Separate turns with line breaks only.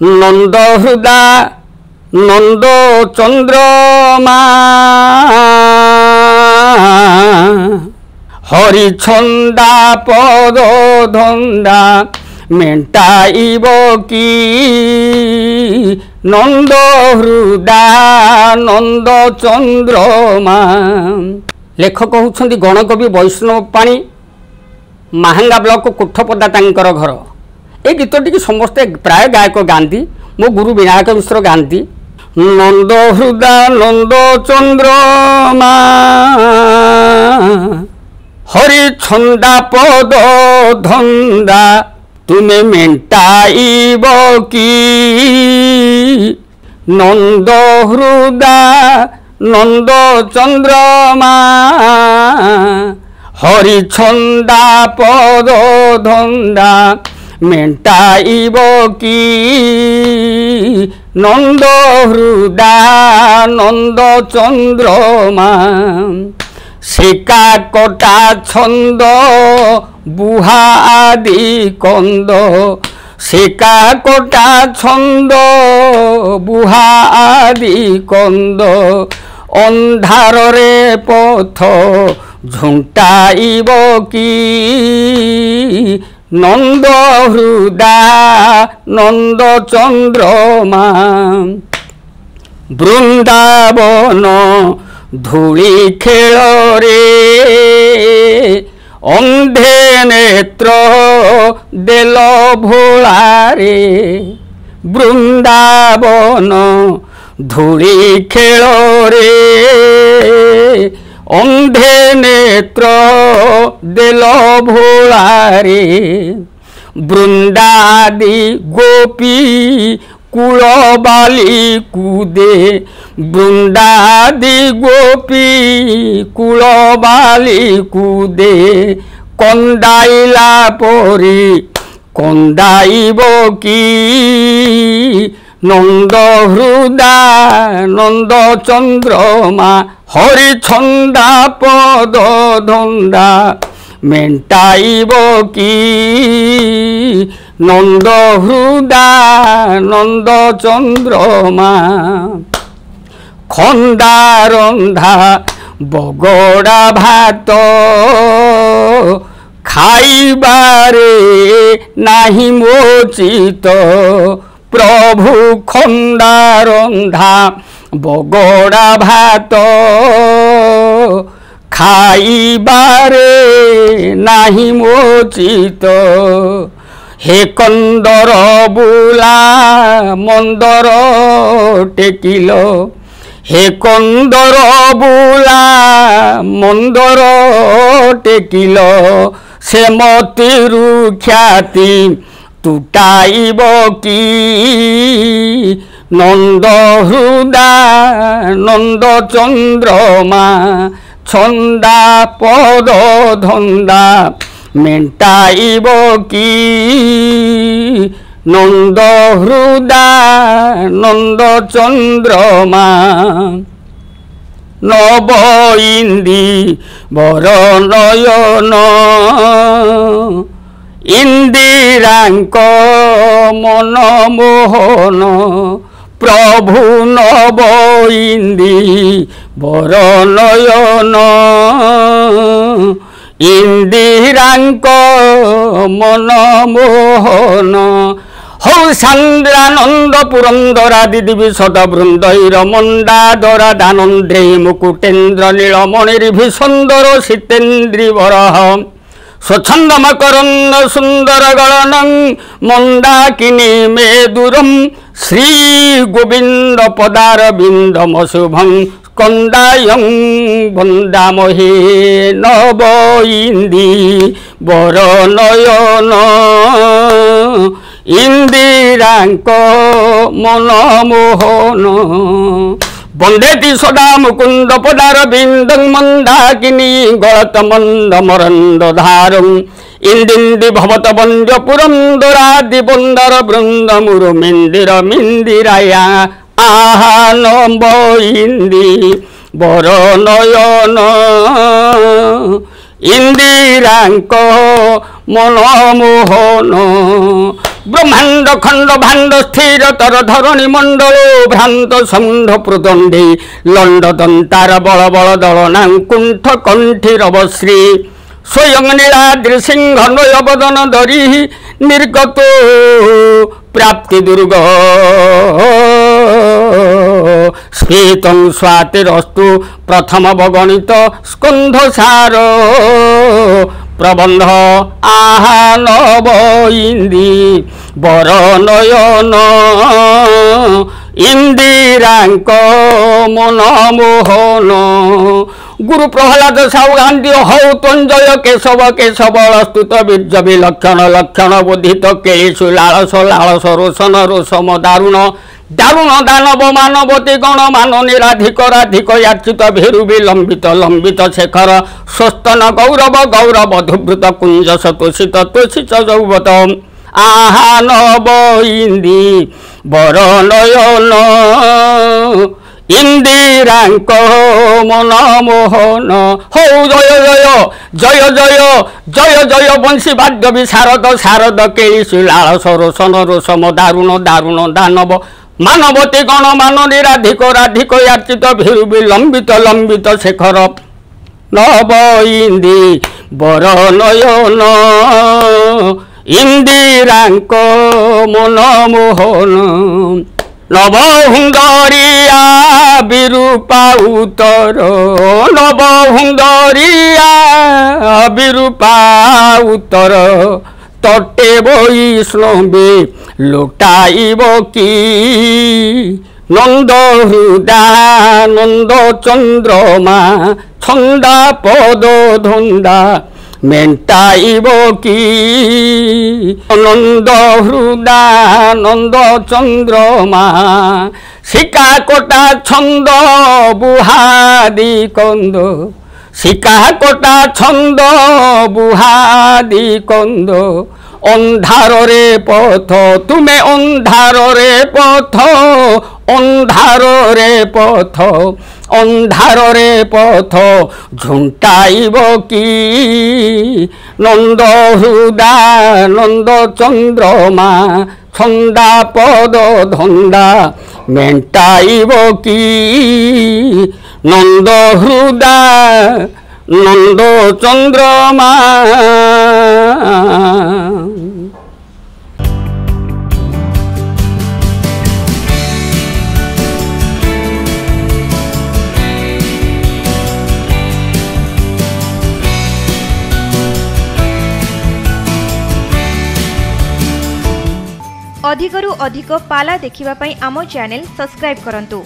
नंद हृदा नंद चंद्रमा हरि छंदा पद धंदा मेटाइब की नंद हृदा नंद चंद्रमा। लेखक होउछंती गणकवि वैष्णव पाणी माहांगा ब्लॉक कोठपदा तांकर घर। ए गीतटी की समस्ते प्राय गायक गांधी मो गुरु विनायक मिश्र गांधी। नंद हृदा नंद चंद्रमा हरि छंदा पद धंदा तुम्हें मेटाइब की नंद हृदा नंद चंद्रमा हरि छंदा पद धंदा मेटाइब की नंद हृदा नंद चंद्रमा। शिका कटा छंद बुहा आदि कंद शिका कटा छंद बुहा आदि कंद अंधार रे पथ झुंटाइब की नंद हृदा नंद चंद्रमा। वृंदावन धूली खेल रे अंधे नेत्र देल भोलारे। वृंदावन धूली खेल रे अंधे नेत्र देल भोलारे। वृंदादि गोपी कूल बाली कूदे वृंदादि गोपी कूल बाली कूदे कंदाइला परी कंदाइब की नंद हृदा नंद चंद्रमा हरि छंदा पद धंदा मेटाइब की नंद हृदा नंद चंद्रमा। खंदा रंधा बगड़ा भात खाइबारे नाही मोचित प्रभु खंदा रंधा बगड़ा भात खाइबारे नाही मोचित। हे कंदर बुला मंदर टेकिल हे कंदर बुला मंदर टेकिल से मतिरु ख्याति तुटाइब की नंद हृदा नंद चंद्रमा छंदा पद धंदा मेटाइब की नंद हृदा नंद चंद्रमा। नव इंदी बर नयन इंदिरांक मन मोहन प्रभु नव इंदी बर नयन इंदिरांक मन मोहन। हौ सांद्रानंद पुरंदरादि दिवी सदवृंदर मंदादरा दानंद्रे मुकुटेन्द्र नीलमणिर्भिसुंदर सीतेन्द्री वरह स्वच्छंद मकरंद सुंदर गणनं मंदाकिनी मेदुरम श्री गोविंद पदारविंदमशुभं कंदायं वंदामहे। नव इंदी बर नयन इंदिरांक मन मोहन वंदेति सदा मुकुंद पदारविंदं मंदाकिनी गलत मंद मरंद धारं इंदिंदि भवत वंज पुरंदरादि वंदर वृंद मुरुमिंदिर मिंदिराया आहा नव इंदी बर नयन इंदिरांक मन मोहन ब्रह्मांड खंड भांड स्थिर तर धरणी मंडल भ्रांत समुंड प्रदंडे लंड दंतार बल बल दलना कुंठ कंठी रवश्री स्वयं नीलाद्रि सिंह नयबदन धरी निर्गत प्राप्ति दुर्ग स्फीतं स्वातिरस्तु प्रथम बगणित स्कंध सार प्रबंध आहानव इंदी बर नयन इंदिरांक मन मोहन गुरु प्रहलाद साहु गांधी हौ तंजय केशव केशव स्तुत बीर्ज विलक्षण लक्षण बोधित केशु लालस लालस रोशन रोषम दारुण दारुण दानव मानवती गण मान निराधिक राधिक याचित भेरु विलंबित लंबित शेखर स्वस्तन गौरव गौरव धुभृत कुंज तोषित तोषित जौवत आहानव इंदी बर नयन इंदिरांक मन मोहन हौ जय जय जय जय जय जय बंशी वाद्य विशारद शारद केशु लालस रोशन रोषम दारुण दारुण दानव मानवती गण मान निराधिक राधिक याचित भीरु विलंबित लंबित शेखर नव इंदी बर नयन इंदिरांक मन मोहन नव हुंदरिया विरूपा उत्तर नव हुंदरिया विरूपा उत्तर तटे वैष्णवे लोटाइब की नंद हृदानंद चंद्रमा छंदा पद धंदा मेंटाइब की नंद हृदानंद चंद्रमा शिका कोटा छंद बुहादी कंद शिका कोटा छंद बुहादी कंद अंधार रे पथ तुम्हें अंधार रे पथ अंधार रे पथ अंधार रे पथ झुंटाइब की नंद हृदानंद चंद्रमा छंदा पद धंदा मेंटाइब की नंद हृदा नंद चंद्रमा
अधिकरु अधिक पाला देखिबा पई आमो चैनल सब्सक्राइब करंतु।